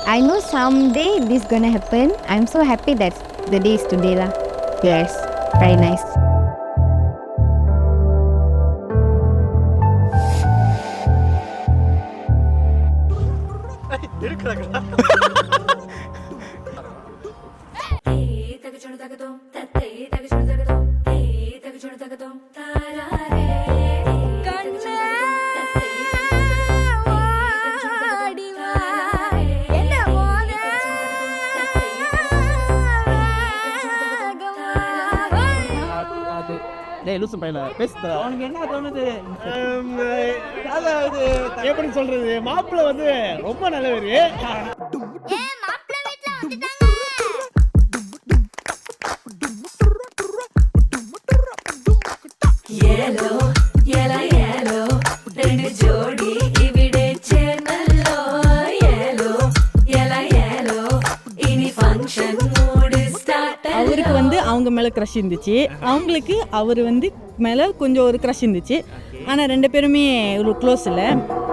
I know someday this gonna happen. I'm so happy that the day is today lah. Yes, very nice. டேய் லூசு பையல பேசுடா. உனக்கு என்ன தோணுது? அதாவது எப்படி சொல்றது, மாப்பிள்ளை வந்து ரொம்ப நல்லவரு. மாப்பிள்ளை வீட்ல வந்துட்டாங்க. ஏலோ ஏலா ஏலோ ரெண்டு ஜோடி இவிடே சேர்ந்தல்லோ. ஏலோ ஏலா ஏலோ இனி ஃபங்க்ஷன் மூடு ஸ்டார்ட். அவருக்கு வந்து அவங்க மேலே க்ரஷ் இருந்துச்சு, அவங்களுக்கு அவர் வந்து மேலே கொஞ்சம் ஒரு க்ரஷ் இருந்துச்சு. ஆனால் ரெண்டு பேருமே ஒரு க்ளோஸ் இல்லை.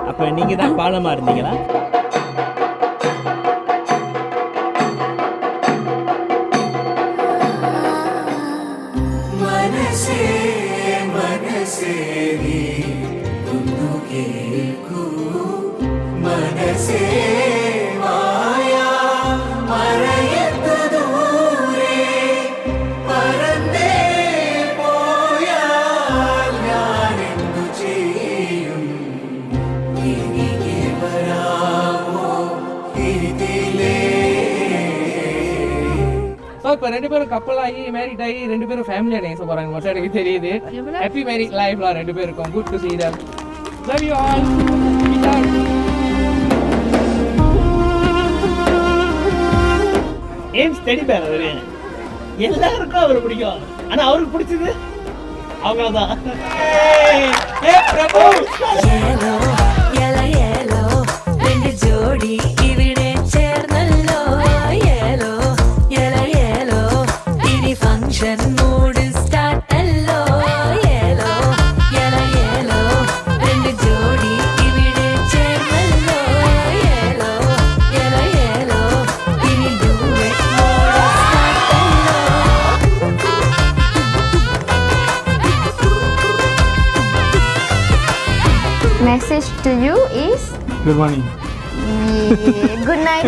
அப்போ நீங்கள் தான் பாலமாக இருந்தீங்களா? మనసే మనసే నీ ముందు కేకు మనసే మాయా మరయత్తు దూరే పరందే పోయాൽ ഞാനെന്തു ചെയ്യും തിരികെ വരാമോ ഇതിലേ. ஸோ இப்போ ரெண்டு பேரும் கப்பல் ஆகி மேரிட் ஆகி ரெண்டு பேரும் ஃபேமிலியாக நேச போகிறாங்க. மொத்தம் எனக்கு தெரியுது. ஹாப்பி மேரிட் லைஃப்லாம் ரெண்டு பேருக்கும். Good to see them. Love you all. Peace out. ஏன் ஸ்டடி பேர் அவரு, எல்லாருக்கும் அவரை பிடிக்கும். ஆனால் அவருக்கு பிடிச்சது அவங்களதான். பிரபு ஏலோ ஏலா ஏலோ ரெண்டு ஜோடி இவிடே சேர்ந்தல்லோ. ஏலோ ஏலா ஏலோ இனி ஃபங்க்ஷன் மூடு ஸ்டார்ட் அல்லோ. ஏலோ ஏலா ஏலோ ரெண்டு ஜோடி இவிடே சேர்ந்தல்லோ. ஏலோ ஏலா ஏலோ இனி டூயட் மூடு ஸ்டார்ட் அல்லோ. Message to you is Good morning. good night.